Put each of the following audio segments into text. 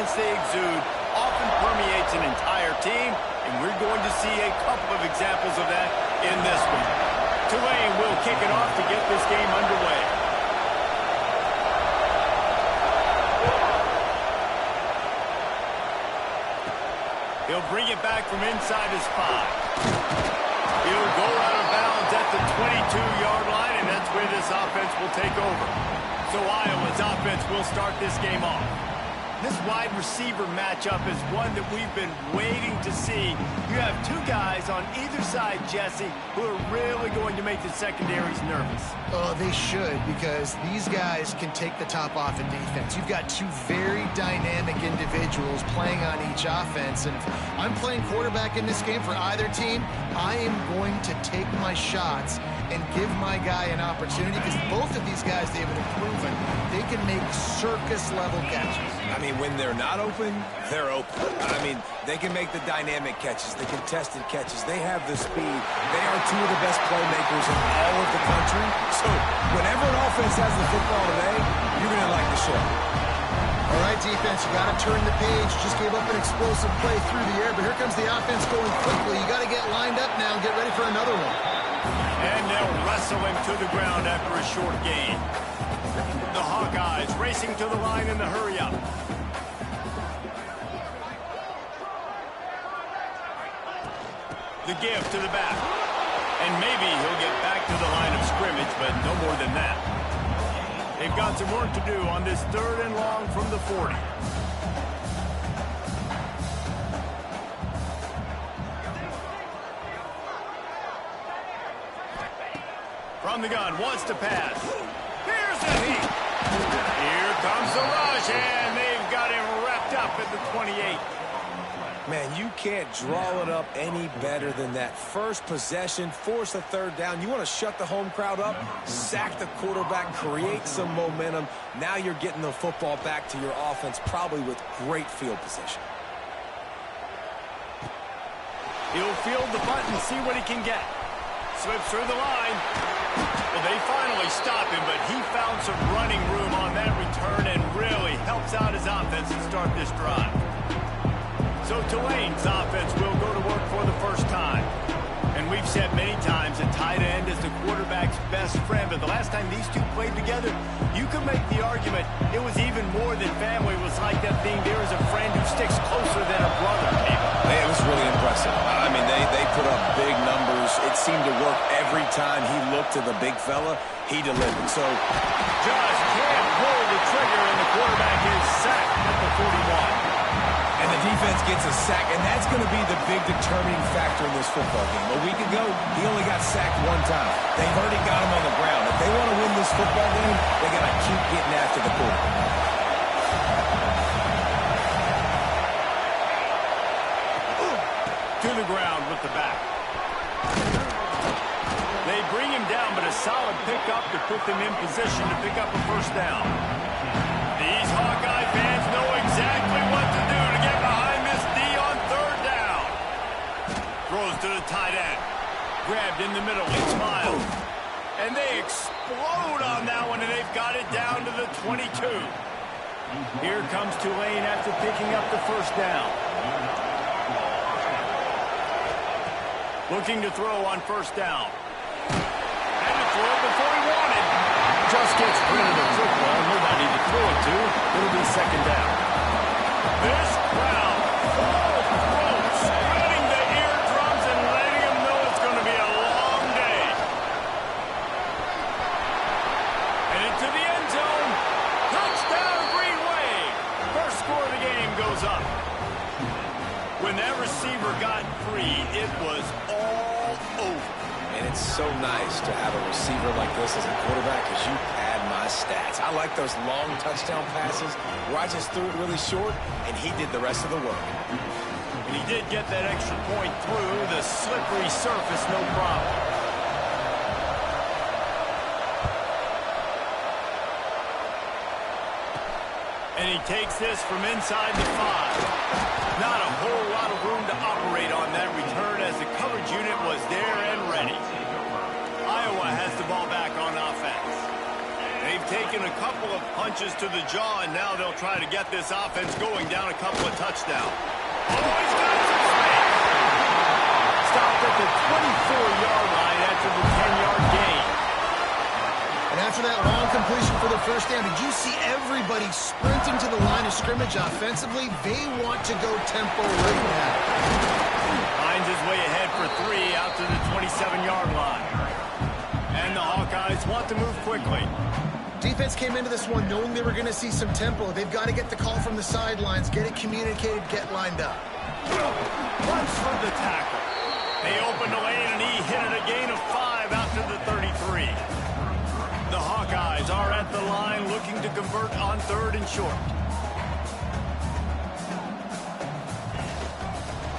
confidence they exude often permeates an entire team, and we're going to see a couple of examples of that in this one. Tulane will kick it off to get this game underway. He'll bring it back from inside his 5. He'll go out of bounds at the 22-yard line, and that's where this offense will take over. So Iowa's offense will start this game off. This wide receiver matchup is one that we've been waiting to see. You have two guys on either side, Jesse, who are really going to make the secondaries nervous. Oh, they should, because these guys can take the top off in defense. You've got two very dynamic individuals playing on each offense, and if I'm playing quarterback in this game for either team, I am going to take my shots and give my guy an opportunity, because both of these guys, David, have proven they can make circus-level catches. I mean, when they're not open, they're open. I mean, they can make the dynamic catches, the contested catches. They have the speed. They are two of the best playmakers in all of the country. So whenever an offense has the football today, you're going to like the show. All right, defense, you got to turn the page. Just gave up an explosive play through the air, but here comes the offense going quickly. You got to get lined up now and get ready for another one. And they'll wrestle him to the ground after a short gain. The Hawkeyes racing to the line in the hurry-up. The give to the back. And maybe he'll get back to the line of scrimmage, but no more than that. They've got some work to do on this 3rd and long from the 40. From the gun, wants to pass. Here's the heat. Here comes the rush, and they've got him wrapped up at the 28. Man, you can't draw it up any better than that. First possession, force a 3rd down. You want to shut the home crowd up, sack the quarterback, create some momentum. Now you're getting the football back to your offense, probably with great field position. He'll field the bunt and see what he can get. Slips through the line. Well, they finally stop him, but he found some running room on that return and really helps out his offense to start this drive. So Tulane's offense will go to work for the first time. And we've said many times that tight end is the quarterback's best friend, but the last time these two played together, you could make the argument it was even more than family. It was like that thing, there is a friend who sticks closer than a brother. It was really impressive. I mean, they put up big numbers. It seemed to work every time he looked to the big fella. He delivered. So just can't pull the trigger, and the quarterback is sacked at the 41. And the defense gets a sack, and that's going to be the big determining factor in this football game. A week ago, he only got sacked 1 time. They've already got him on the ground. If they want to win this football game, they got to keep getting after the quarterback. To the ground with the back. They bring him down, but a solid pickup to put them in position to pick up a 1st down. These Hawkeye fans know exactly what to do to get behind this D on 3rd down. Throws to the tight end. Grabbed in the middle. He smiles. And they explode on that one, and they've got it down to the 22. Here comes Tulane after picking up the 1st down. Looking to throw on 1st down. And to throw it before he wanted. Just gets rid of the football. Nobody to throw it to. It'll be 2nd down. This crowd full throat, spreading the eardrums and letting them know it's going to be a long day. And into the end zone. Touchdown, Green Wave. First score of the game goes up. When that receiver got free, it was all over. And it's so nice to have a receiver like this as a quarterback, because you pad my stats. I like those long touchdown passes where I just threw it really short, and he did the rest of the work. And he did get that extra point through the slippery surface, no problem. And he takes this from inside the 5. Not a whole lot of room to operate on that return, as the coverage unit was there and ready. Iowa has the ball back on offense. They've taken taken a couple of punches to the jaw, and now they'll try to get this offense going down a couple of touchdowns. Oh, he's got some space. Stopped at the 24-yard line after the 10-yard gain. And after that long completion for the first down, did you see everybody sprinting to the line of scrimmage offensively? They want to go tempo right now. Finds his way ahead for 3 out to the 27-yard line. And the Hawkeyes want to move quickly. Defense came into this one knowing they were going to see some tempo. They've got to get the call from the sidelines, get it communicated, get lined up. Runs for the tackle. They open the lane, and he hit it a gain of 5 out to the 33. The Hawkeyes are at the line looking to convert on 3rd and short.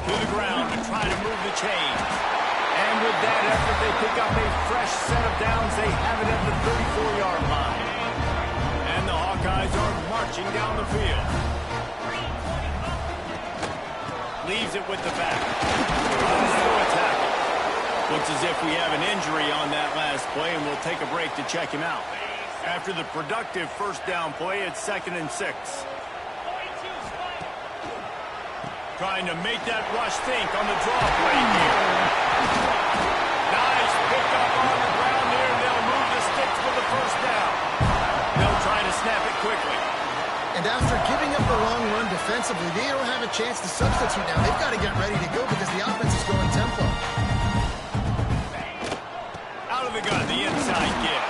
To the ground to try to move the chains. And with that effort, they pick up a fresh set of downs. They have it at the 34-yard line. And the Hawkeyes are marching down the field. Leaves it with the back. Runs through a tackle. Looks as if we have an injury on that last play, and we'll take a break to check him out. After the productive first down play, it's 2nd and 6. Trying to make that rush think on the draw play here. Nice pickup on the ground there, and they'll move the sticks with the first down. They'll try to snap it quickly. And after giving up the long run defensively, they don't have a chance to substitute now. They've got to get ready to go because the offense is going tempo. Out of the gun, the inside give.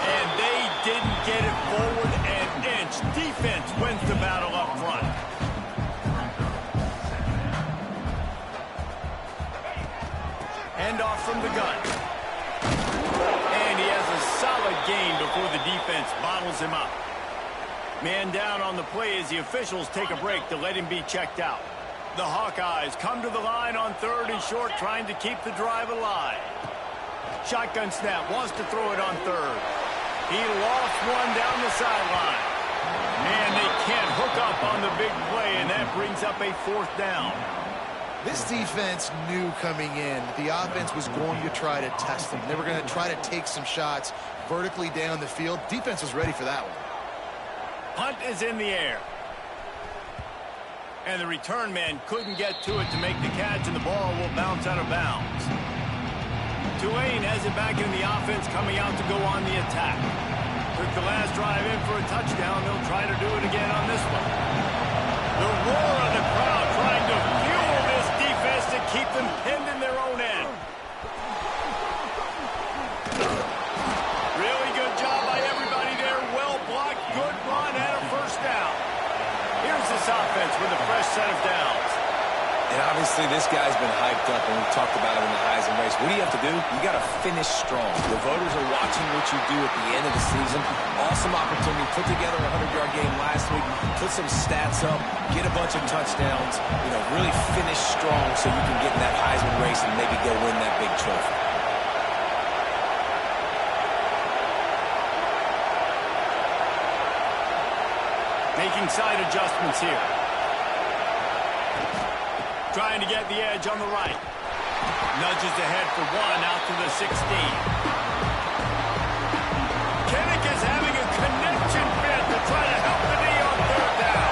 And they didn't get it forward an inch. Defense wins the battle up front. Handoff from the gun. And he has a solid gain before the defense bottles him up. Man down on the play as the officials take a break to let him be checked out. The Hawkeyes come to the line on 3rd and short, trying to keep the drive alive. Shotgun snap, wants to throw it on 3rd. He lost one down the sideline. And they can't hook up on the big play, and that brings up a 4th down. This defense knew coming in that the offense was going to try to test them. They were going to try to take some shots vertically down the field. Defense was ready for that one. Punt is in the air. And the return man couldn't get to it to make the catch, and the ball will bounce out of bounds. Tulane has it back in the offense, coming out to go on the attack. Took the last drive in for a touchdown. They'll try to do it again on this one. The roar of the crowd trying to fuel this defense to keep them pinned in their own end. Really good job by everybody there. Well blocked, good run, and a first down. Here's this offense with a fresh set of downs. And obviously this guy's been hyped up, and we've talked about him in the Heisman race. What do you have to do? You got to finish strong. The voters are watching what you do at the end of the season. Awesome opportunity. Put together a 100-yard game last week. Put some stats up. Get a bunch of touchdowns. You know, really finish strong so you can get in that Heisman race and maybe go win that big trophy. Making side adjustments here. Trying to get the edge on the right. Nudges ahead for 1 out to the 16. Kinnick is having a connection fit to try to help the knee on 3rd down.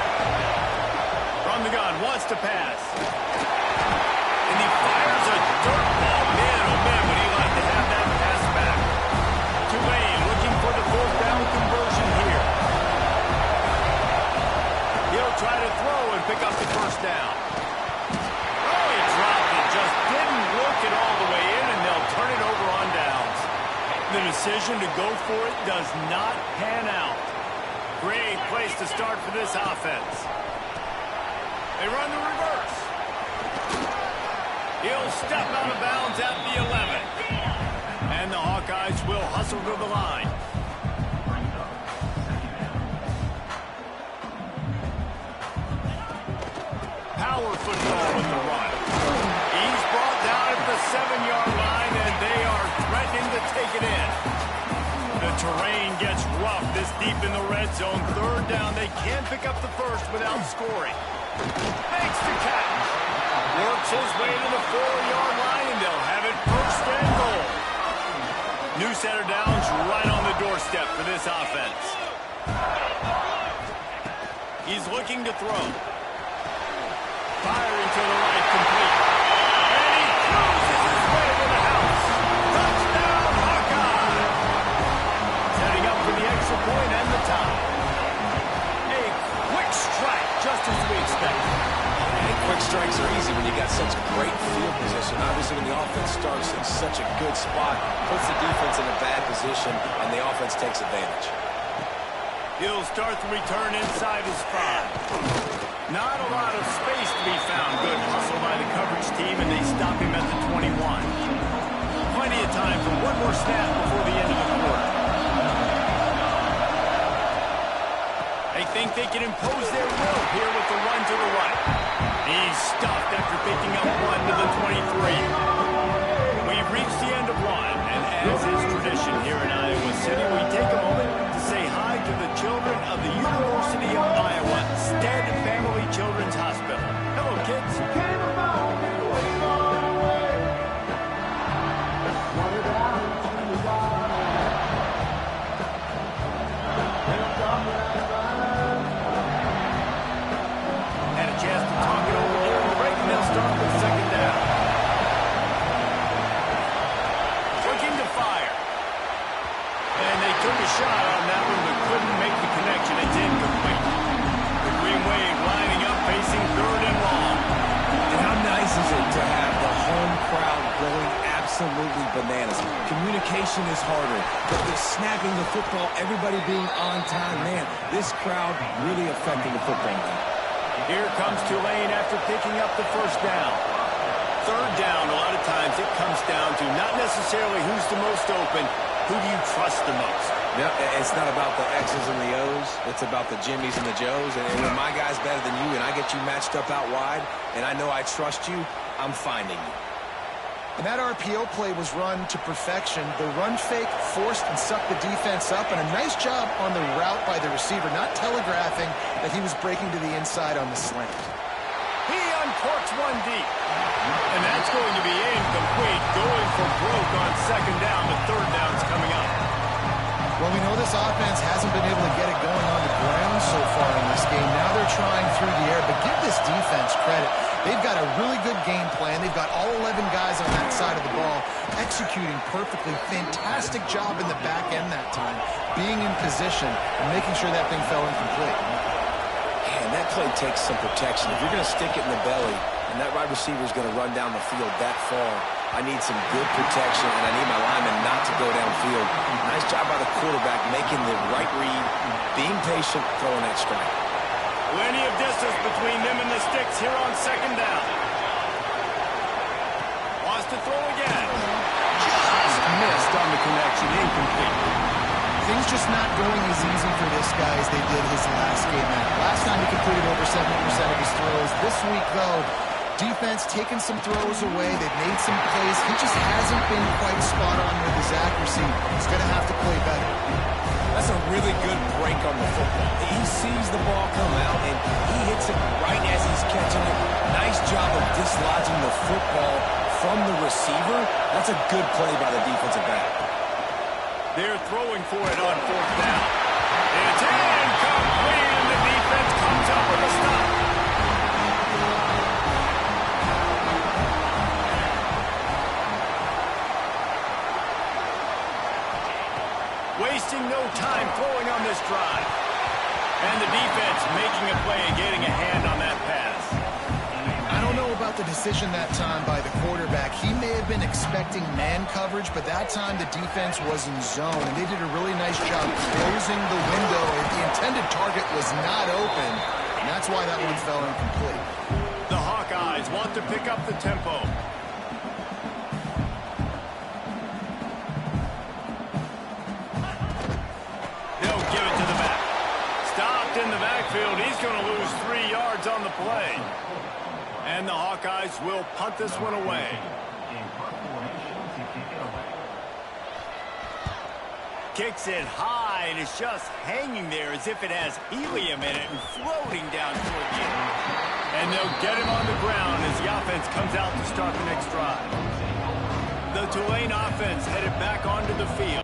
From the gun, wants to pass. And he fires a dirt ball. Man, oh man, would he like to have that pass back. Tulane looking for the 4th down conversion here. He'll try to throw and pick up the first down. The decision to go for it does not pan out. Great place to start for this offense. They run the reverse. He'll step out of bounds at the 11. And the Hawkeyes will hustle to the line. Power football with the run. He's brought down at the 7-yard line, and they are threatening to take it in. The terrain gets rough this deep in the red zone. 3rd down, they can pick up the first without scoring. Makes the catch. Works his way to the 4-yard line, and they'll have it 1st and goal. New center downs right on the doorstep for this offense. He's looking to throw. Firing to the right, complete. And he cruises his way to the house. Touchdown, Hawkeye! Setting up for the extra point and the tie. A quick strike, just as we expected. And quick strikes are easy when you got such great field position. Obviously, when the offense starts in such a good spot, puts the defense in a bad position, and the offense takes advantage. He'll start the return inside his 5. Not a lot of space to be found. Good hustle by the coverage team, and they stop him at the 21. Plenty of time for one more snap before the end of the quarter. They think they can impose their will here with the run to the right. He's stuffed after picking up one to the 23. We've reached the end of one, and as is tradition here in Iowa City, we take a moment to say hi to the children of the University of Iowa Stead Family Children's Hospital. Hello, kids. Had a chance to talk it over during the break, and they'll start with second down. Looking to fire. And they took a shot on that one, but couldn't make the connection. It's incomplete. The Green Wave lining up, facing third and long. And how nice is it to have the home crowd going absolutely bananas? Communication is harder, but the snapping the football, everybody being on time, man, this crowd really affecting the football game. Here comes Tulane after picking up the first down. Third down, a lot of times it comes down to not necessarily who's the most open, who do you trust the most? Yeah, it's not about the X's and the O's. It's about the Jimmies and the Joes. And when my guy's better than you and I get you matched up out wide and I know I trust you, I'm finding you. And that RPO play was run to perfection. The run fake forced and sucked the defense up, and a nice job on the route by the receiver, not telegraphing that he was breaking to the inside on the slant. He uncorks one deep. And that's going to be incomplete, going for broke on second down. The third down's coming up. Well, we know this offense hasn't been able to get it going on the ground so far in this game. Now they're trying through the air, but give this defense credit. They've got a really good game plan. They've got all 11 guys on that side of the ball executing perfectly. Fantastic job in the back end that time, being in position and making sure that thing fell incomplete. Man, that play takes some protection. If you're going to stick it in the belly and that wide receiver is going to run down the field that far, I need some good protection, and I need my lineman not to go downfield. Nice job by the quarterback making the right read, being patient, throwing that strike. Plenty of distance between them and the sticks here on second down. Wants to throw again. Just missed on the connection, incomplete. Things just not going as easy for this guy as they did his last game out. Last time he completed over 70% of his throws. This week, though, defense taking some throws away. They've made some plays. He just hasn't been quite spot on with his accuracy. He's going to have to play better. That's a really good break on the football. He sees the ball come out, and he hits it right as he's catching it. Nice job of dislodging the football from the receiver. That's a good play by the defensive back. They're throwing for it on fourth down. It's incomplete, and the defense comes up with a stop. Wasting no time throwing on this drive. And the defense making a play and getting a hand on that pass. I don't know about the decision that time by the quarterback. He may have been expecting man coverage, but that time the defense was in zone, and they did a really nice job closing the window. The intended target was not open, and that's why that one fell incomplete. The Hawkeyes want to pick up the tempo. They'll give it to the back. Stopped in the backfield. He's going to lose 3 yards on the play. And the Hawkeyes will punt this one away. Kicks it high, and it's just hanging there as if it has helium in it and floating down toward the end. And they'll get him on the ground as the offense comes out to start the next drive. The Tulane offense headed back onto the field.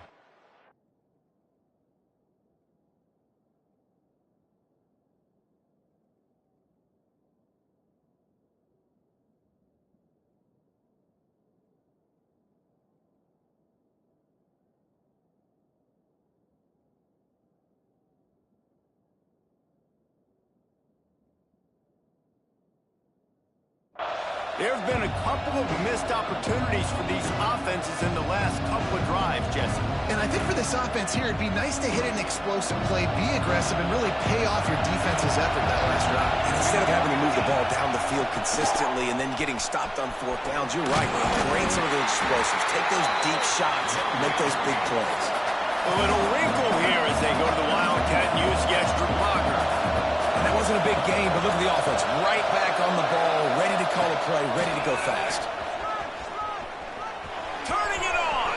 There have been a couple of missed opportunities for these offenses in the last couple of drives, Jesse. And I think for this offense here, it'd be nice to hit an explosive play, be aggressive, and really pay off your defense's effort that last drive. And instead of having to move the ball down the field consistently and then getting stopped on fourth downs, you're right. Create some of those explosives. Take those deep shots. Make those big plays. A little wrinkle here as they go to the Wildcat and use the extra blocker. And that wasn't a big game, but look at the offense. Right back on the ball, ready to call a play, ready to go fast. Turning it on.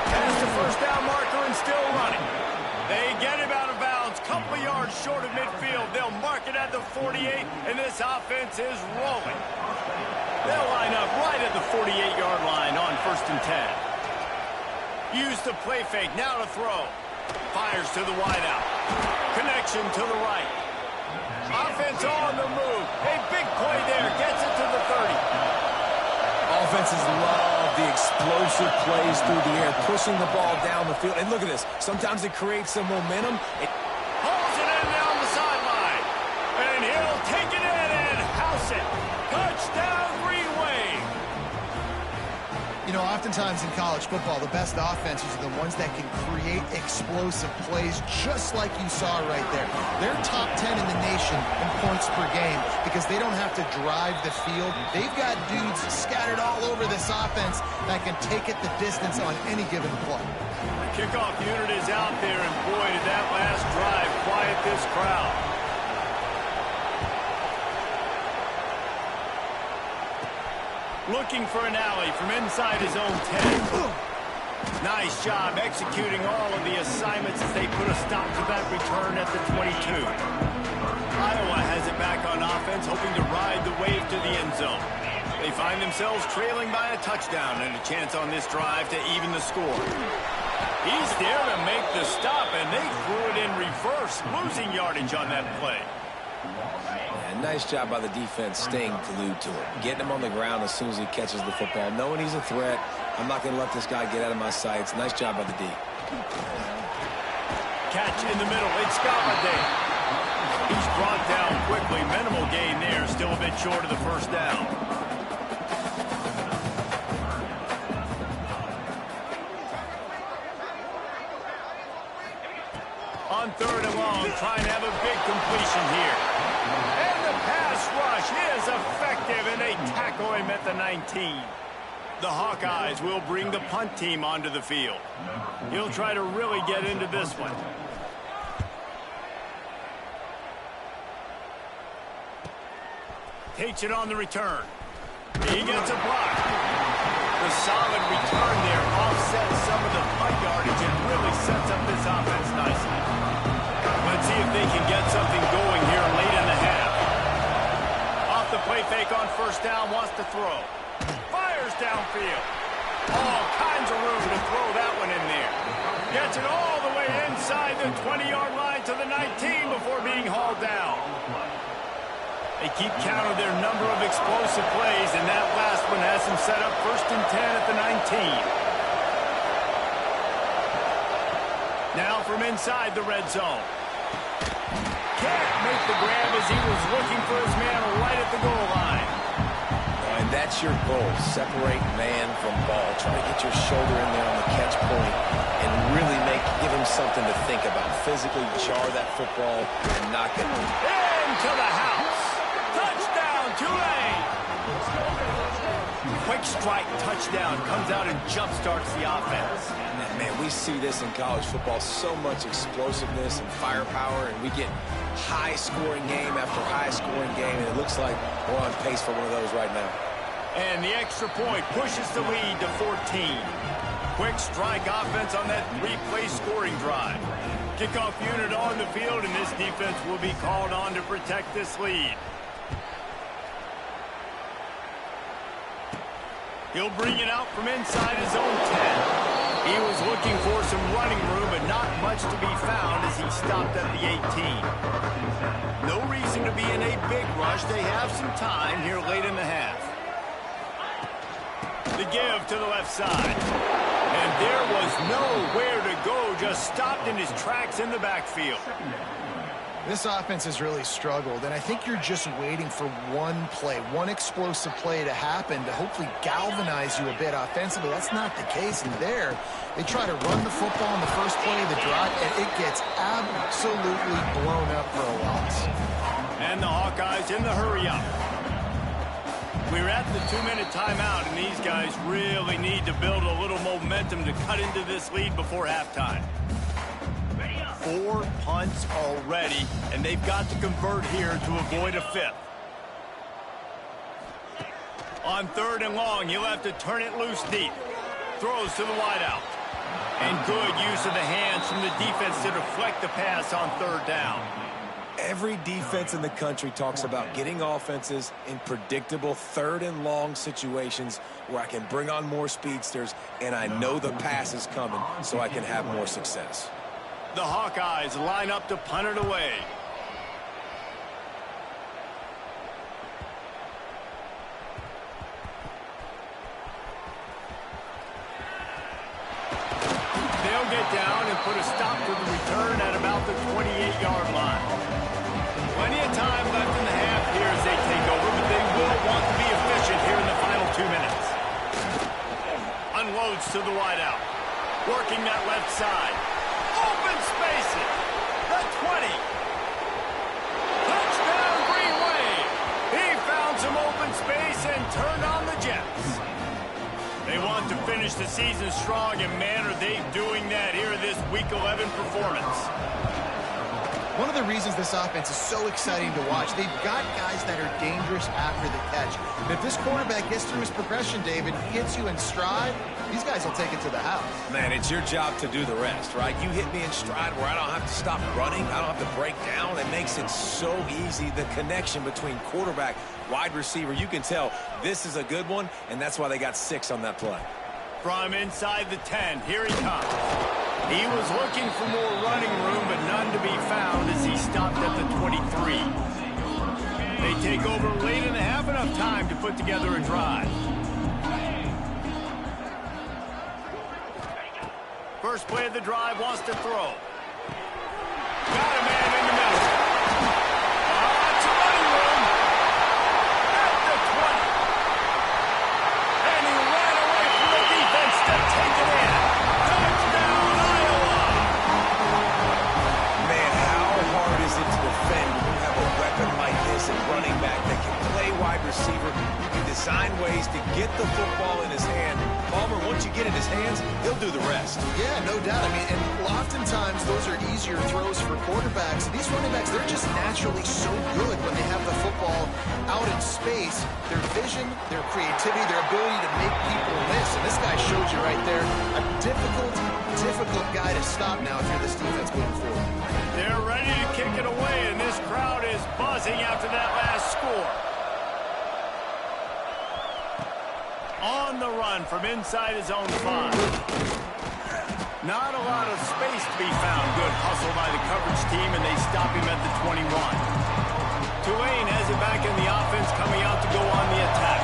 Past the first down marker and still running. They get him out of bounds, couple yards short of midfield. They'll mark it at the 48, and this offense is rolling. They'll line up right at the 48-yard line on 1st and 10. Use the play fake, now to throw. Fires to the wideout. Connection to the right. Offense on the move. A big play there. Gets it to the 30. Offenses love the explosive plays through the air, pushing the ball down the field. And look at this. Sometimes it creates some momentum. It pulls it in down the sideline. And he'll take it in and house it. Touchdown, Green Wave. You know, oftentimes in college football, the best offenses are the ones that can create explosive plays just like you saw right there. They're top 10 in the nation in points per game because they don't have to drive the field. They've got dudes scattered all over this offense that can take it the distance on any given play. The kickoff unit is out there, and boy, did that last drive quiet this crowd. Looking for an alley from inside his own 10. Nice job executing all of the assignments as they put a stop to that return at the 22. Iowa has it back on offense, hoping to ride the wave to the end zone. They find themselves trailing by a touchdown and a chance on this drive to even the score. He's there to make the stop, and they threw it in reverse, losing yardage on that play. Yeah, nice job by the defense staying glued to him. Getting him on the ground as soon as he catches the football. Knowing he's a threat, I'm not going to let this guy get out of my sights. Nice job by the D. Catch in the middle. It's Galladay. He's brought down quickly. Minimal gain there. Still a bit short of the first down. On 3rd and long, trying to have a big completion here. And the pass rush is effective, and they tackle him at the 19. The Hawkeyes will bring the punt team onto the field. He'll try to really get into this one. Takes it on the return. He gets a block. The solid return there offsets some of the punt yardage and really sets up this offense nicely. Let's see if they can get something going here late in the half. Off the play fake on 1st down, wants to throw. Fires downfield. All kinds of room to throw that one in there. Gets it all the way inside the 20-yard line to the 19 before being hauled down. They keep count of their number of explosive plays, and that last one has them set up 1st and 10 at the 19. Now from inside the red zone. Can't make the grab as he was looking for his man right at the goal line. And that's your goal. Separate man from ball. Try to get your shoulder in there on the catch point and really give him something to think about. Physically jar that football and knock it into the house. Touchdown, Tulane. Quick strike touchdown comes out and jump-starts the offense. And man, we see this in college football. So much explosiveness and firepower, and we get high-scoring game after high-scoring game, and it looks like we're on pace for one of those right now. And the extra point pushes the lead to 14. Quick strike offense on that 3-play scoring drive. Kickoff unit on the field, and this defense will be called on to protect this lead. He'll bring it out from inside his own 10. He was looking for some running room, but not much to be found as he stopped at the 18. No reason to be in a big rush. They have some time here late in the half. The give to the left side. And there was nowhere to go, just stopped in his tracks in the backfield. This offense has really struggled, and I think you're just waiting for one play, one explosive play to happen to hopefully galvanize you a bit offensively. That's not the case, and there, they try to run the football in the first play of the drive, and it gets absolutely blown up for a loss. And the Hawkeyes in the hurry-up. We're at the 2-minute timeout, and these guys really need to build a little momentum to cut into this lead before halftime. 4 punts already, and they've got to convert here to avoid a 5th. On 3rd and long, he'll have to turn it loose deep. Throws to the wideout. And good use of the hands from the defense to deflect the pass on 3rd down. Every defense in the country talks about getting offenses in predictable 3rd and long situations where I can bring on more speedsters and I know the pass is coming so I can have more success. The Hawkeyes line up to punt it away. They'll get down and put a stop to the return at about the 28-yard line. Plenty of time left in the half here as they take over, but they will want to be efficient here in the final 2 minutes. Unloads to the wideout. Working that left side. Open spaces. The 20. Touchdown Green Wave. He found some open space and turned on the Jets. They want to finish the season strong, and man, are they doing that here in this Week 11 performance. One of the reasons this offense is so exciting to watch, they've got guys that are dangerous after the catch. And if this quarterback gets through his progression, David, he hits you in stride, these guys will take it to the house. Man, it's your job to do the rest, right? You hit me in stride where I don't have to stop running. I don't have to break down. It makes it so easy. The connection between quarterback, wide receiver, you can tell this is a good one, and that's why they got 6 on that play. From inside the 10, here he comes. He was looking for more running room, but none to be found as he stopped at the 23. They take over late in the half, enough time to put together a drive. First play of the drive, wants to throw. Got a man in the middle. Lots of running room. At the 20. And he ran away from the defense to take it in. Touchdown, Iowa. Man, how hard is it to defend when you have a weapon like this at running back that can play wide receiver? You can design ways to get the football in his hand. Palmer, once you get in his hands, he'll do the rest. Yeah, no doubt. I mean, and oftentimes those are easier throws for quarterbacks. These running backs, they're just naturally so good when they have the football out in space. Their vision, their creativity, their ability to make people miss. And this guy showed you right there, a difficult guy to stop now if you're this defense moving forward. They're ready to kick it away, and this crowd is buzzing after that last score. On the run from inside his own 5. Not a lot of space to be found. Good hustle by the coverage team, and they stop him at the 21. Tulane has it back in the offense, coming out to go on the attack.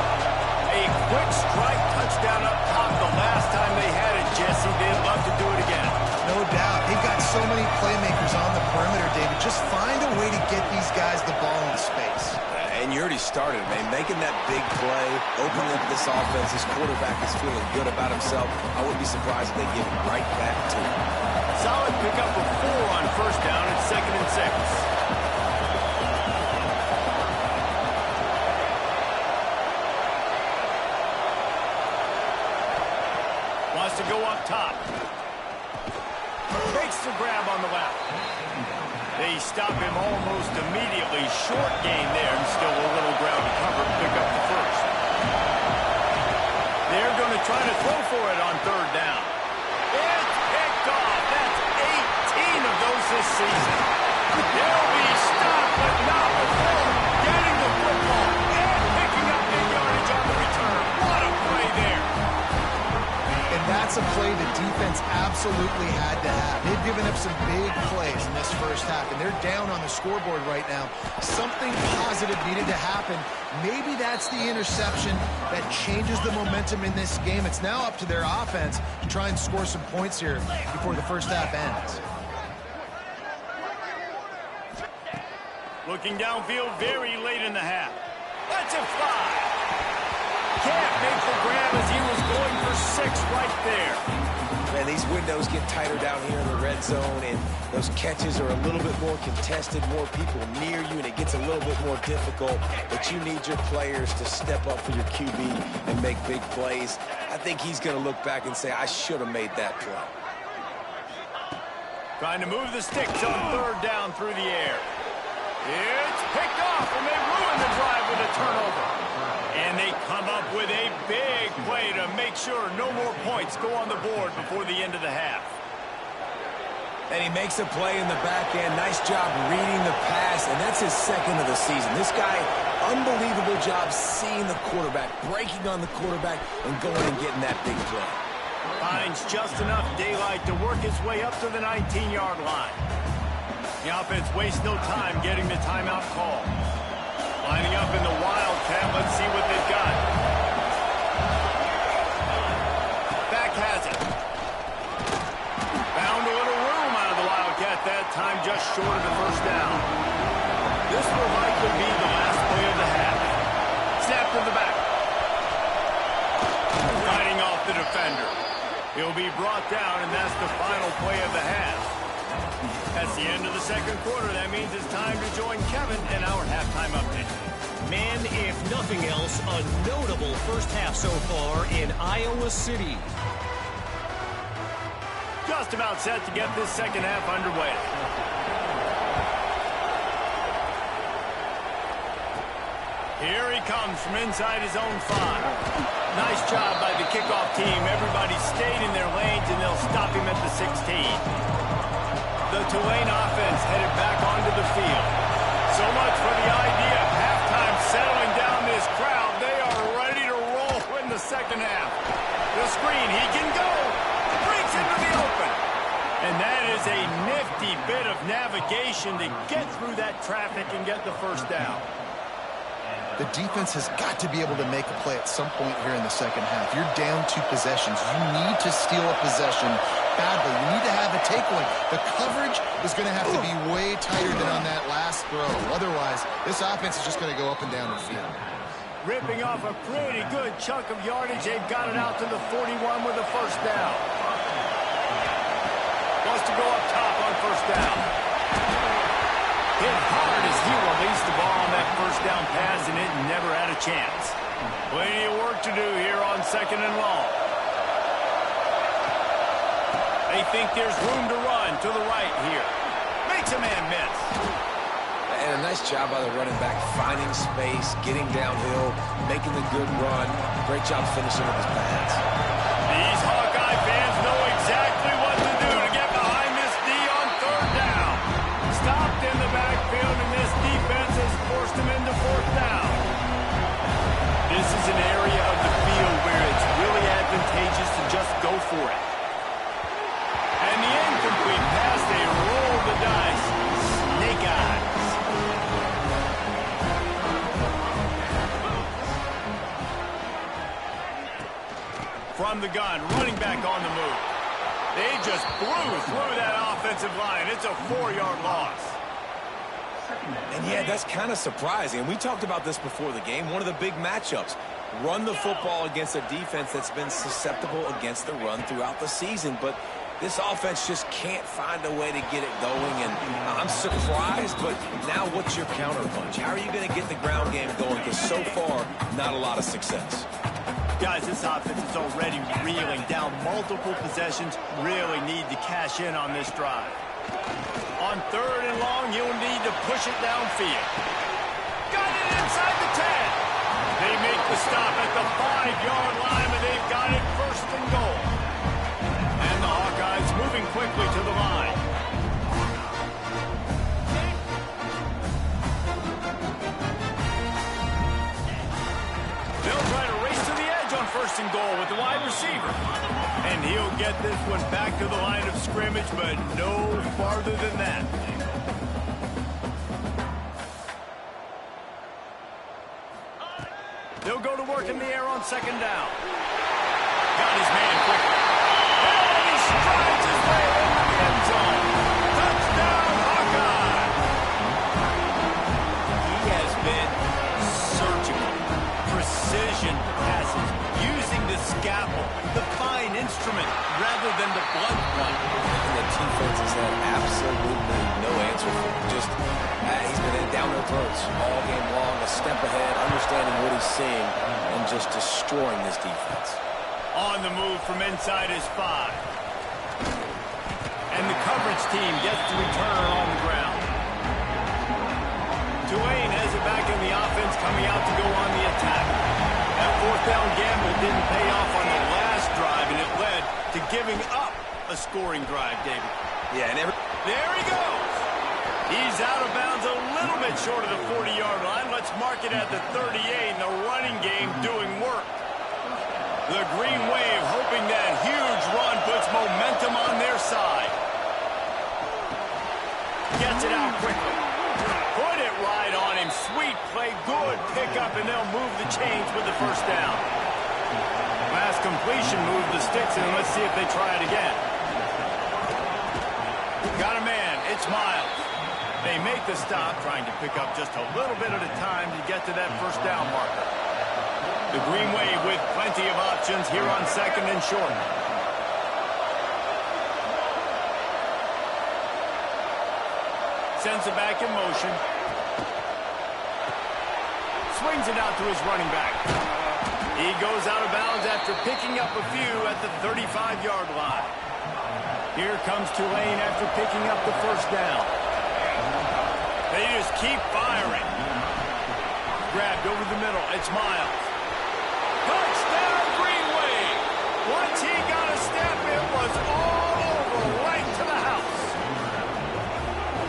A quick strike touchdown up top the last time they had it, Jesse. They'd love to do it again. No doubt. They've got so many playmakers on the perimeter, David. Just find a way to get these guys the ball in space. And you already started, man. Making that big play, opening up this offense. This quarterback is feeling good about himself. I wouldn't be surprised if they give it right back to him. Solid pickup of 4 on first down at 2nd and 6. Wants to go up top. Takes the grab on the left. They stop him almost immediately. Short gain there, and still a little ground to cover to pick up the first. They're going to try to throw for it on 3rd down. It's picked off. That's 18 of those this season. They'll be stopped, but not before getting the football and picking up big yardage on the return. What a play there. some big plays in this first half, and they're down on the scoreboard right now. Something positive needed to happen. Maybe that's the interception that changes the momentum in this game. It's now up to their offense to try and score some points here before the first half ends. Looking downfield very late in the half. That's a fly. Can't make the grab as he was going for 6 right there. Man, these windows get tighter down here in the red zone, and those catches are a little bit more contested, more people near you, and it gets a little bit more difficult. But you need your players to step up for your QB and make big plays. I think he's going to look back and say, I should have made that play. Trying to move the sticks on 3rd down through the air. It's picked off, and they ruin the drive with a turnover. And they come up with a big play to make sure no more points go on the board before the end of the half. And he makes a play in the back end. Nice job reading the pass, and that's his 2nd of the season. This guy, unbelievable job seeing the quarterback, breaking on the quarterback, and going and getting that big play. Finds just enough daylight to work his way up to the 19-yard line. The offense wastes no time getting the timeout call. Lining up in the Wildcat. Let's see what they've got. Back has it. Found a little room out of the Wildcat that time, just short of the first down. This will likely be the last play of the half. Snap to the back. Fighting off the defender. He'll be brought down, and that's the final play of the half. That's the end of the 2nd quarter. That means it's time to join Kevin in our halftime update. Man, if nothing else, a notable first half so far in Iowa City. Just about set to get this 2nd half underway. Here he comes from inside his own 5. Nice job by the kickoff team. Everybody stayed in their lanes, and they'll stop him at the 16. The Tulane offense headed back onto the field. So much for the idea of halftime settling down this crowd. They are ready to roll in the 2nd half. The screen, he can go. Breaks into the open. And that is a nifty bit of navigation to get through that traffic and get the first down. The defense has got to be able to make a play at some point here in the 2nd half. You're down 2 possessions. You need to steal a possession badly. You need to have a takeaway. The coverage is going to have to be way tighter than on that last throw. Otherwise, this offense is just going to go up and down the field. Ripping off a pretty good chunk of yardage. They've got it out to the 41 with a first down. Wants to go up top on first down. Hit hard as he released the ball on that first down pass, and it never had a chance. Plenty of work to do here on 2nd and long. They think there's room to run to the right here. Makes a man miss. And a nice job by the running back, finding space, getting downhill, making the good run. Great job finishing with his pads. These Hawkeye fans know exactly what to do to get behind this D on 3rd down. Stopped in the backfield, and this defense has forced him into 4th down. This is an area of the field where it's really advantageous to just go for it. And the incomplete pass, they roll the dice. Snake eyes. From the gun, running back on the move. They just blew through that offensive line. It's a 4-yard loss. And yeah, that's kind of surprising. And we talked about this before the game. One of the big matchups. Run the football against a defense that's been susceptible against the run throughout the season. But this offense just can't find a way to get it going. And I'm surprised, but now what's your counterpunch? How are you going to get the ground game going? Because so far, not a lot of success. Guys, this offense is already reeling down multiple possessions. Really need to cash in on this drive. On 3rd and long, you'll need to push it downfield. Got it inside the 10. They make the stop at the 5-yard line, but they've got it 1st and goal. And the Hawkeyes moving quickly to the line. They'll try to race to the edge on 1st and goal with the wide receiver. And he'll get this one back to the line of scrimmage, but no farther than that. They'll go to work in the air on second down. Got his man quickly. And he strides his way into the end zone. Touchdown, Hawkeye! He has been surgical. Precision passes. Using the scalpel, the fine instrument, rather than the blunt one. And the defense has had absolutely no answer for him. Just, he's been down their throats all game long, a step ahead, understanding what he's seeing, and just destroying this defense. On the move from inside his 5. And the coverage team gets the returner on the ground. Tulane has it back in the offense, coming out to go on the attack. That fourth down gamble didn't pay off on the last drive, and it led to giving up a scoring drive, David. Yeah, and there he goes. He's out of bounds a little bit short of the 40-yard line. Let's mark it at the 38, and the running game doing work. The Green Wave hoping that huge run puts momentum on their side. Gets it out quickly. Put it right on him. Sweet play, good pickup, and they'll move the chains with the first down. Last completion moved the sticks, and let's see if they try it again. Got a man. It's Miles. They make the stop, trying to pick up just a little bit at a time to get to that first down marker. The Green Wave with plenty of options here on second and short. Sends it back in motion. Swings it out to his running back. He goes out of bounds after picking up a few at the 35-yard line. Here comes Tulane after picking up the first down. They just keep firing. Grabbed over the middle. It's Miles. Touchdown, Green Wave. Once he got a step, it was all over, right to the house.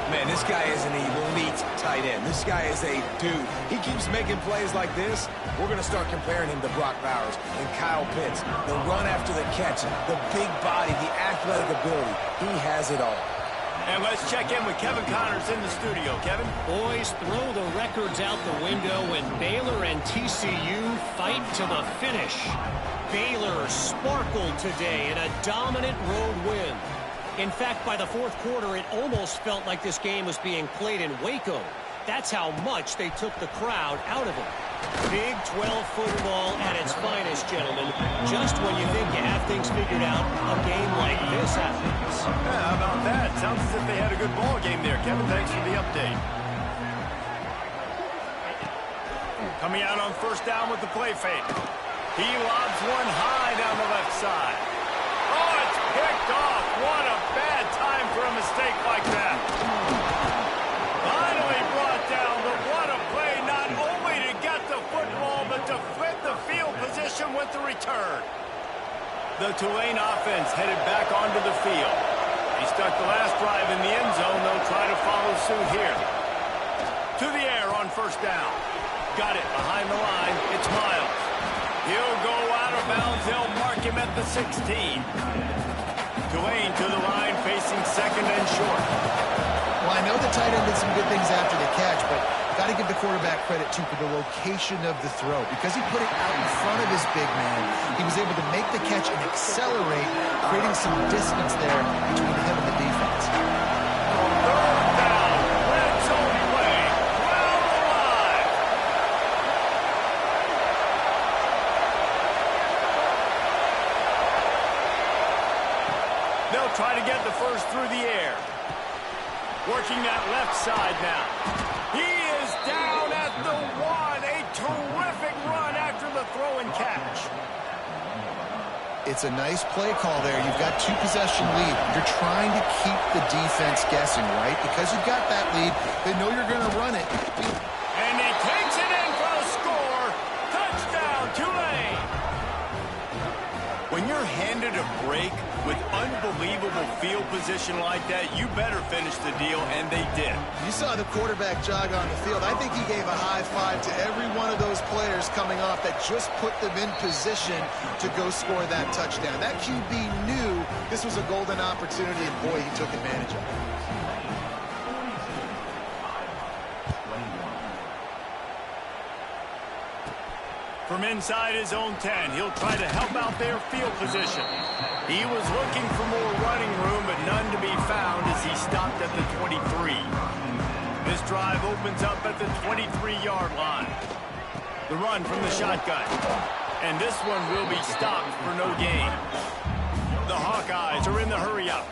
Man, this guy is an elite tight end. This guy is a dude. He keeps making plays like this. We're going to start comparing him to Brock Bowers and Kyle Pitts. The run after the catch, the big body, the athletic ability. He has it all. And let's check in with Kevin Connors in the studio. Kevin? Boys, throw the records out the window when Baylor and TCU fight to the finish. Baylor sparkled today in a dominant road win. In fact, by the fourth quarter, it almost felt like this game was being played in Waco. That's how much they took the crowd out of it. Big 12 football at its finest, gentlemen. Just when you think you have things figured out, a game like this happens. Yeah, how about that? Sounds as if they had a good ball game there. Kevin, thanks for the update. Coming out on first down with the play fake. He lobs one high down the left side. Oh, it's picked off. What a bad time for a mistake like that. Finally brought down, but what a play, not only to get the football, but to flip the field position with the return. The Tulane offense headed back onto the field. He stuck the last drive in the end zone. They'll try to follow suit here. To the air on first down. Got it behind the line. It's Miles. He'll go out of bounds. They'll mark him at the 16. Tulane to the line, facing second and short. Well, I know the tight end did some good things after the catch, but got to give the quarterback credit, too, for the location of the throw. Because he put it out in front of his big man, he was able to make the catch and accelerate, creating some distance there between him and the defense. Third down, red zone play, crowd alive. They'll try to get the first through the air. Working that left side now. He is down at the 1. A terrific run after the throw and catch. It's a nice play call there. You've got two-possession lead. You're trying to keep the defense guessing, right? Because you've got that lead, they know you're going to run it. And he takes it in for a score. Touchdown, Tulane. When you're handed a break with unbelievable unbelievable field position like that, you better finish the deal, and they did. You saw the quarterback jog on the field. I think he gave a high five to every one of those players coming off that just put them in position to go score that touchdown. That QB knew this was a golden opportunity, and boy, he took advantage of it. From inside his own 10, he'll try to help out their field position. He was looking for more running room, but none to be found as he stopped at the 23. This drive opens up at the 23-yard line. The run from the shotgun. And this one will be stopped for no gain. The Hawkeyes are in the hurry-up.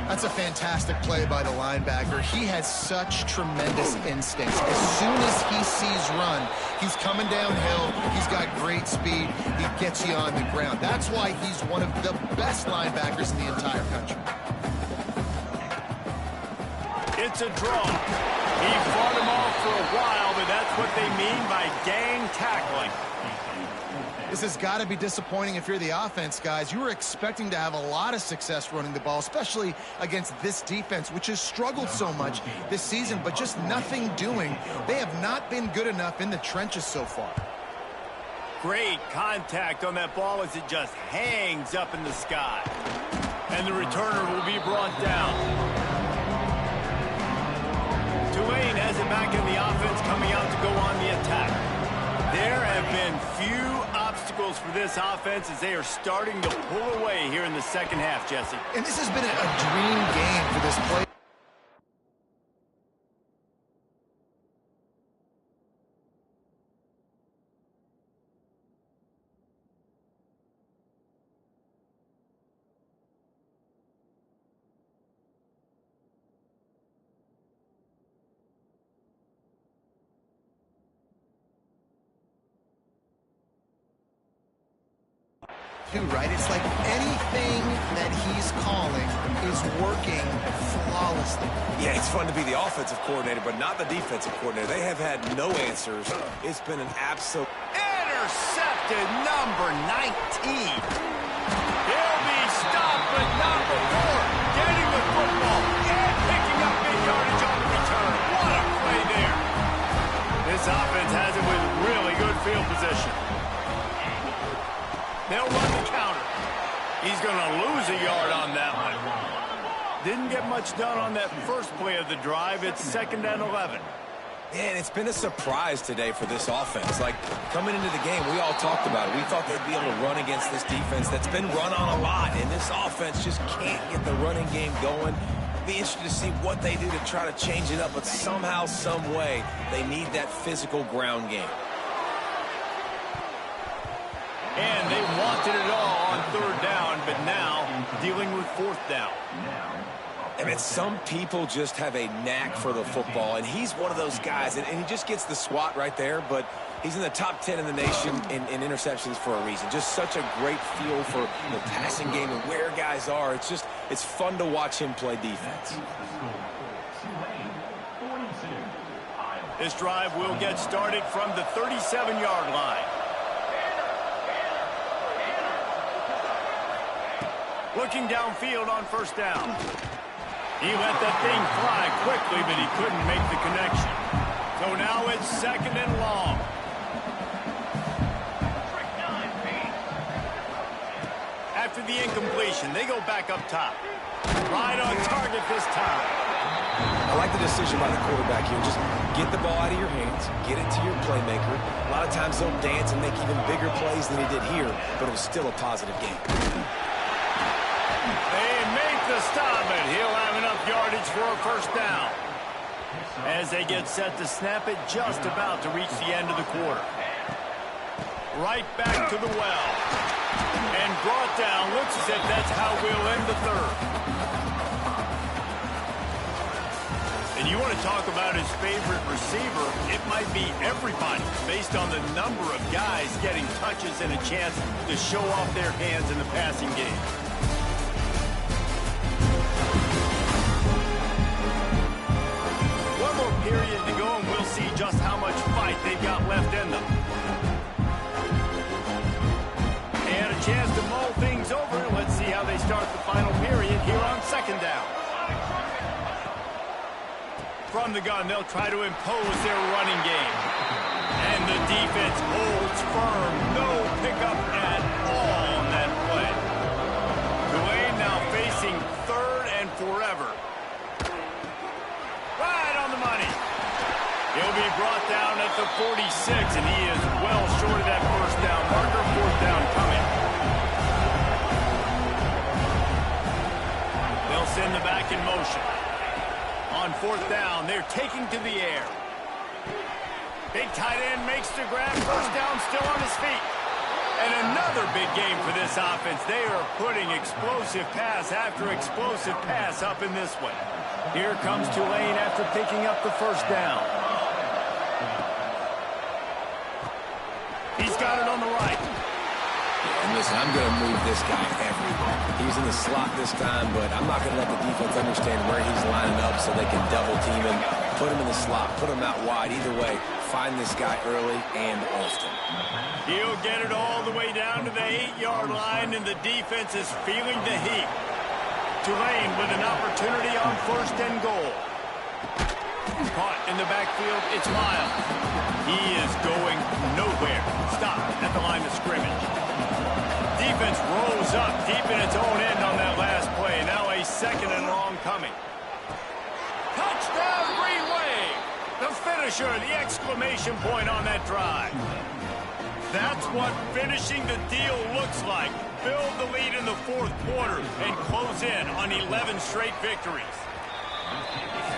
That's a fantastic play by the linebacker. He has such tremendous instincts. As soon as he sees run, he's coming downhill. He's got great speed. He gets you on the ground. That's why he's one of the best linebackers in the entire country. It's a draw. He fought him off for a while, but that's what they mean by gang tackling. This has got to be disappointing if you're the offense, guys. You were expecting to have a lot of success running the ball, especially against this defense, which has struggled so much this season, but just nothing doing. They have not been good enough in the trenches so far. Great contact on that ball as it just hangs up in the sky. And the returner will be brought down. Tulane has it back in the offense, coming out to go on the attack. There have been few obstacles for this offense as they are starting to pull away here in the second half, Jesse. And this has been a dream game for this play. Right? It's like anything that he's calling is working flawlessly. Yeah, it's fun to be the offensive coordinator, but not the defensive coordinator. They have had no answers. It's been an absolute... Intercepted, number 19. He'll be stopped, but not before getting the football and picking up big yardage on the return. What a play there. This offense has it with really good field position. They'll run the counter. He's going to lose a yard on that one. Didn't get much done on that first play of the drive. It's 2nd and 11. Man, it's been a surprise today for this offense. Like, coming into the game, we all talked about it. We thought they'd be able to run against this defense that's been run on a lot, and this offense just can't get the running game going. Be interested to see what they do to try to change it up, but somehow, some way, they need that physical ground game. And they wanted it all on 3rd down, but now dealing with 4th down. I mean, some people just have a knack for the football, and he's one of those guys, and he just gets the swat right there, but he's in the top 10 in the nation in interceptions for a reason. Just such a great feel for the passing game and where guys are. It's fun to watch him play defense. This drive will get started from the 37-yard line. Looking downfield on 1st down. He let that thing fly quickly, but he couldn't make the connection. So now it's 2nd and long. After the incompletion, they go back up top. Right on target this time. I like the decision by the quarterback here. Just get the ball out of your hands, get it to your playmaker. A lot of times he'll dance and make even bigger plays than he did here, but it was still a positive game. They make the stop, and he'll have enough yardage for a 1st down. As they get set to snap it, just about to reach the end of the quarter. Right back to the well. And brought down. Looks as if that's how we'll end the 3rd. And you want to talk about his favorite receiver, it might be everybody based on the number of guys getting touches and a chance to show off their hands in the passing game. One more period to go, and we'll see just how much fight they've got left in them. And a chance to mull things over. Let's see how they start the final period. From the gun, they'll try to impose their running game. And the defense holds firm. No pickup at all on that play. Tulane now facing third and forever. Right on the money. He'll be brought down at the 46, and he is well short of that first down marker. Fourth down coming. They'll send the back in motion. On fourth down, they're taking to the air. Big tight end makes the grab. First down, still on his feet. And another big game for this offense. They are putting explosive pass after explosive pass up in this one. Here comes Tulane after picking up the first down. He's got it on the right. And listen, I'm going to move this guy everywhere. He's in the slot this time, but I'm not going to let the defense understand where he's lining up so they can double team him, put him in the slot, put him out wide. Either way, find this guy early and often. He'll get it all the way down to the 8-yard line, and the defense is feeling the heat. Tulane with an opportunity on first and goal. Caught in the backfield, it's Miles. He is going nowhere. Stop at the line of scrimmage. Defense rolls up deep in its own end on that last play. Now a second and long coming. Touchdown, Green Wave! The finisher, the exclamation point on that drive. That's what finishing the deal looks like. Build the lead in the fourth quarter and close in on 11 straight victories.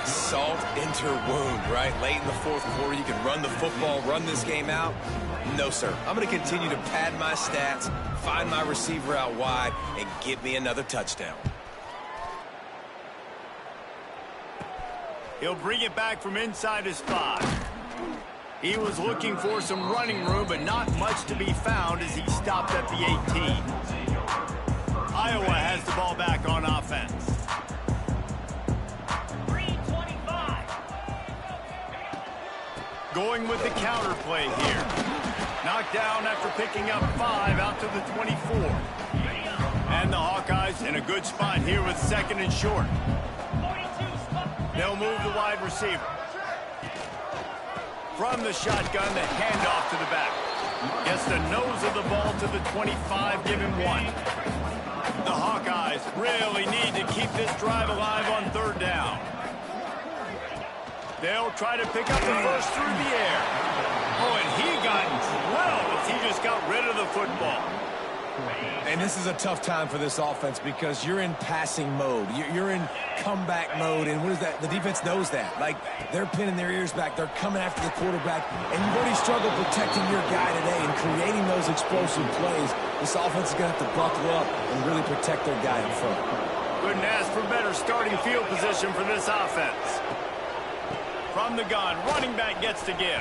Salt into wound, right? Late in the fourth quarter, you can run the football, run this game out. No, sir. I'm going to continue to pad my stats, find my receiver out wide, and get me another touchdown. He'll bring it back from inside his 5. He was looking for some running room, but not much to be found as he stopped at the 18. Iowa has the ball back on offense. Going with the counter play here. Knocked down after picking up 5 out to the 24. And the Hawkeyes in a good spot here with second and short. They'll move the wide receiver. From the shotgun, the handoff to the back. Gets the nose of the ball to the 25, give him 1. The Hawkeyes really need to keep this drive alive on third down. They'll try to pick up the first through the air. Oh, and he got drilled as he just got rid of the football. And this is a tough time for this offense because you're in passing mode. You're in comeback mode, and what is that? The defense knows that. Like, they're pinning their ears back. They're coming after the quarterback, and you've already struggled protecting your guy today and creating those explosive plays. This offense is going to have to buckle up and really protect their guy in front. Couldn't ask for better starting field position for this offense. From the gun, running back gets to give.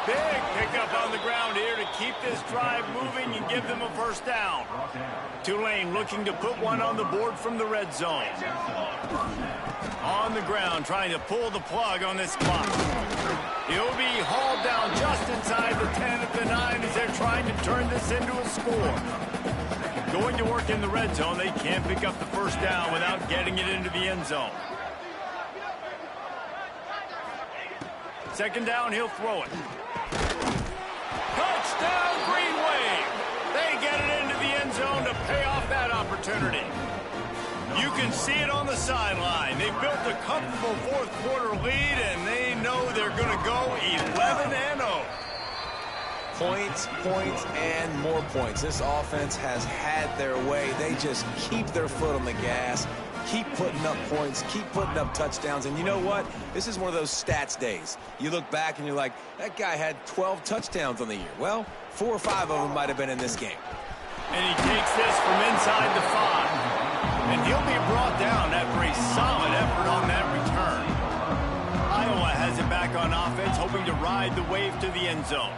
Big pickup on the ground here to keep this drive moving and give them a first down. Tulane looking to put one on the board from the red zone. On the ground, trying to pull the plug on this clock. He'll be hauled down just inside the 10 at the 9 as they're trying to turn this into a score. Going to work in the red zone, they can't pick up the first down without getting it into the end zone. Second down, he'll throw it. Touchdown, Green Wave! They get it into the end zone to pay off that opportunity. You can see it on the sideline. They built a comfortable fourth quarter lead, and they know they're going to go 11-0. Points, points, and more points. This offense has had their way. They just keep their foot on the gas, keep putting up points, keep putting up touchdowns. And you know what? This is one of those stats days. You look back and you're like, that guy had 12 touchdowns on the year. Well, 4 or 5 of them might have been in this game. And he takes this from inside the 5. And he'll be brought down after a solid effort on that return. Iowa has it back on offense, hoping to ride the wave to the end zone.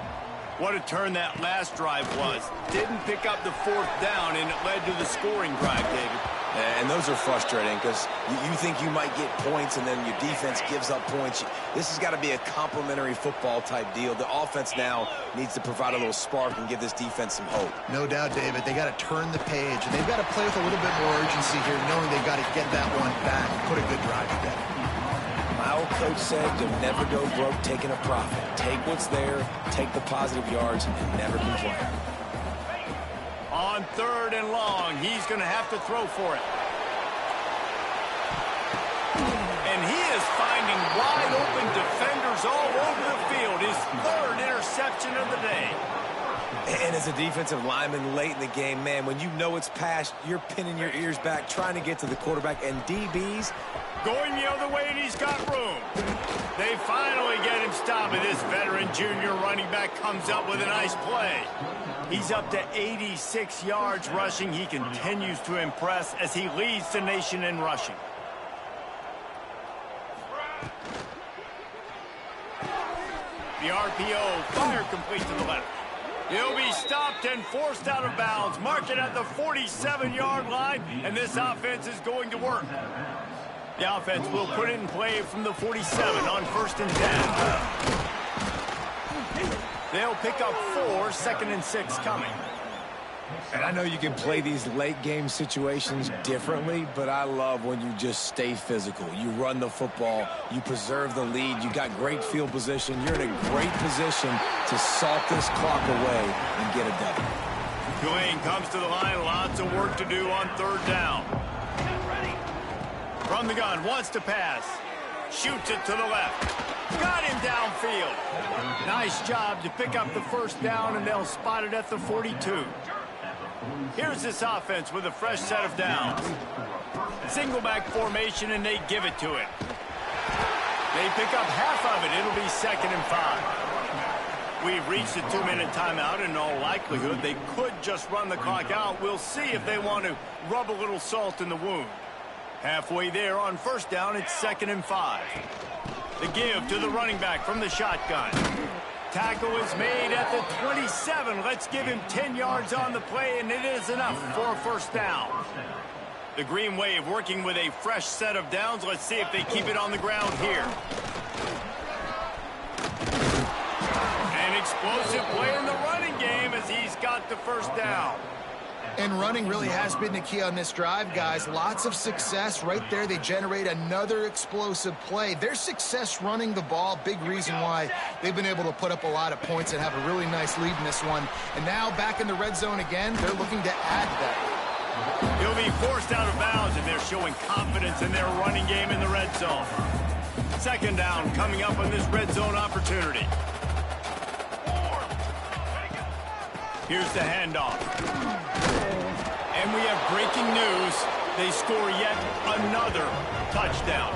What a turn that last drive was. Didn't pick up the fourth down, and it led to the scoring drive, David. And those are frustrating because you think you might get points and then your defense gives up points. This has got to be a complementary football type deal. The offense now needs to provide a little spark and give this defense some hope. No doubt, David. They got to turn the page, and they've got to play with a little bit more urgency here, knowing they've got to get that one back and put a good drive together. coach said, you'll never go broke taking a profit. Take what's there, take the positive yards, and never complain. On 3rd and long, he's going to have to throw for it. And he is finding wide open defenders all over the field. His 3rd interception of the day. And as a defensive lineman late in the game, man, when you know it's past, you're pinning your ears back, trying to get to the quarterback. And DBs going the other way, and he's got room. They finally get him stopped, and this veteran junior running back comes up with a nice play. He's up to 86 yards rushing. He continues to impress as he leads the nation in rushing. The RPO, fire complete to the left. He'll be stopped and forced out of bounds. Mark it at the 47-yard line, and this offense is going to work. The offense will put it in play from the 47 on 1st and 10. They'll pick up 4, 2nd and 6 coming. And I know you can play these late-game situations differently, but I love when you just stay physical. You run the football, you preserve the lead, you got great field position, you're in a great position to salt this clock away and get a W. Tulane comes to the line, lots of work to do on 3rd down. From the gun, wants to pass. Shoots it to the left. Got him downfield. Nice job to pick up the 1st down, and they'll spot it at the 42. Here's this offense with a fresh set of downs. Single back formation, and they give it to it. They pick up half of it. It'll be 2nd and 5. We've reached a 2-minute timeout. In all likelihood, they could just run the clock out. We'll see if they want to rub a little salt in the wound. Halfway there on 1st down, it's 2nd and 5. The give to the running back from the shotgun. Tackle is made at the 27. Let's give him 10 yards on the play, and it is enough for a 1st down. The Green Wave working with a fresh set of downs. Let's see if they keep it on the ground here. An explosive play in the running game as he's got the 1st down. And running really has been the key on this drive, guys. Lots of success right there. They generate another explosive play. Their success running the ball, big reason why they've been able to put up a lot of points and have a really nice lead in this one. And now back in the red zone again, they're looking to add that. He'll be forced out of bounds, and they're showing confidence in their running game in the red zone. 2nd down coming up on this red zone opportunity. Here's the handoff. And we have breaking news. They score yet another touchdown.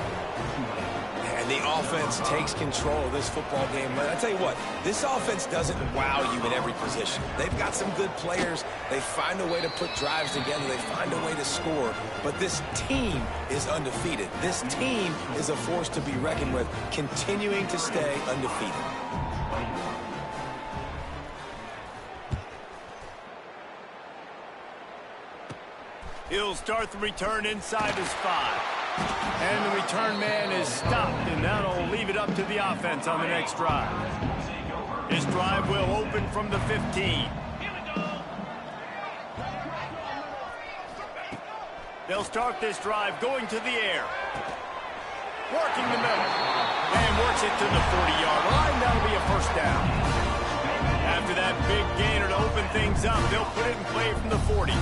And the offense takes control of this football game. I tell you what, this offense doesn't wow you in every position. They've got some good players. They find a way to put drives together. They find a way to score. But this team is undefeated. This team is a force to be reckoned with, continuing to stay undefeated. He'll start the return inside his 5. And the return man is stopped, and that'll leave it up to the offense on the next drive. This drive will open from the 15. They'll start this drive going to the air. Working the middle. And works it to the 40-yard line. That'll be a 1st down. After that big gainer to open things up, they'll put it in play from the 40.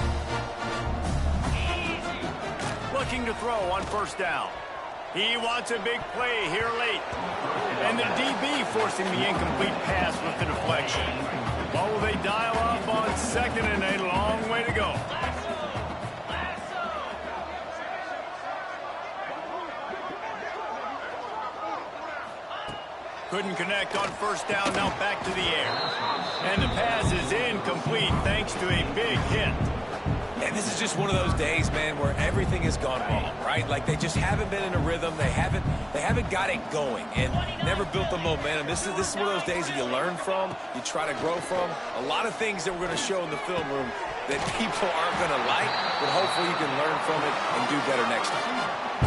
Looking to throw on 1st down. He wants a big play here late. And the DB forcing the incomplete pass with the deflection. What will they dial up on 2nd and a long way to go? Couldn't connect on 1st down, now back to the air. And the pass is incomplete thanks to a big hit. And this is just one of those days, man, where everything has gone wrong, right? Like they just haven't been in a rhythm. They haven't got it going and never built the momentum. This is one of those days that you learn from, you try to grow from. A lot of things that we're going to show in the film room that people aren't going to like, but hopefully you can learn from it and do better next time.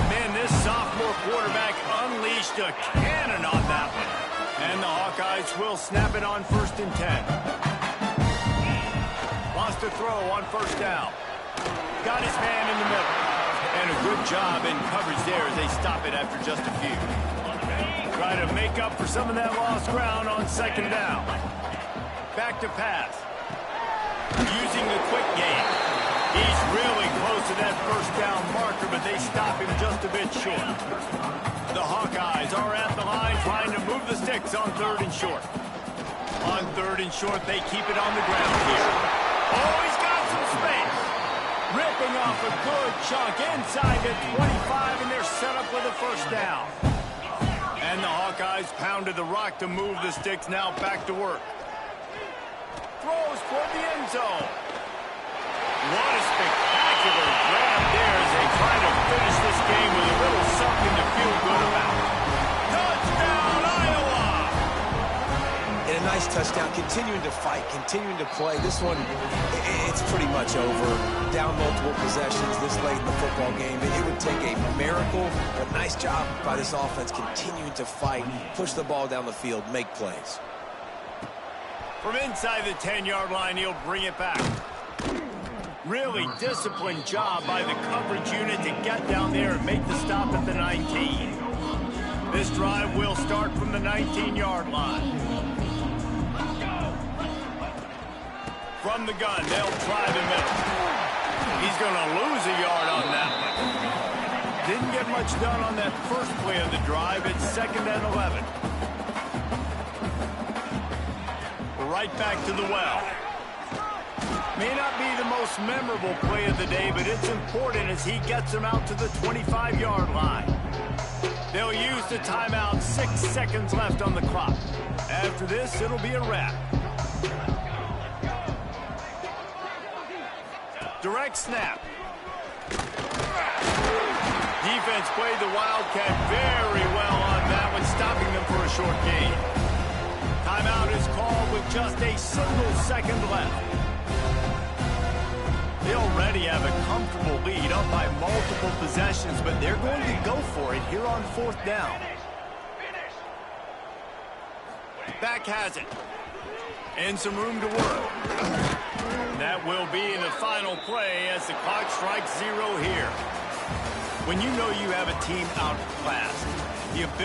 Man, this sophomore quarterback unleashed a cannon on that one. And the Hawkeyes will snap it on 1st and 10. Wants to throw on 1st down. Got his man in the middle. And a good job in coverage there as they stop it after just a few. try to make up for some of that lost ground on second down. Back to pass. Using the quick game. He's really close to that first down marker, but they stop him just a bit short. The Hawkeyes are at the line trying to move the sticks on 3rd and short. On 3rd and short, they keep it on the ground here. Oh, he's got some space. Ripping off a good chunk inside the 25, and they're set up with a first down. And the Hawkeyes pounded the rock to move the sticks, now back to work. Throws toward the end zone. What a spectacular grab there as they try to finish this game with a little something to feel good about. Touchdown, Iowa! And a nice touchdown, continuing to fight, continuing to play. This one, it's pretty much over. Down multiple possessions this late in the football game. It would take a miracle, but nice job by this offense continuing to fight, push the ball down the field, make plays. From inside the 10-yard line, he'll bring it back. Really disciplined job by the coverage unit to get down there and make the stop at the 19. This drive will start from the 19-yard line. From the gun, they'll try the middle. He's going to lose a yard on that one. Didn't get much done on that first play of the drive. It's 2nd and 11. Right back to the well. May not be the most memorable play of the day, but it's important as he gets them out to the 25-yard line. They'll use the timeout, 6 seconds left on the clock. After this, it'll be a wrap. Direct snap. Defense played the Wildcat very well on that one, stopping them for a short gain. Timeout is called with just a single second left. They already have a comfortable lead, up by multiple possessions, but they're going to go for it here on 4th down. Back has it. And some room to work. That will be the final play as the clock strikes 0 here. When you know you have a team outclassed, the ability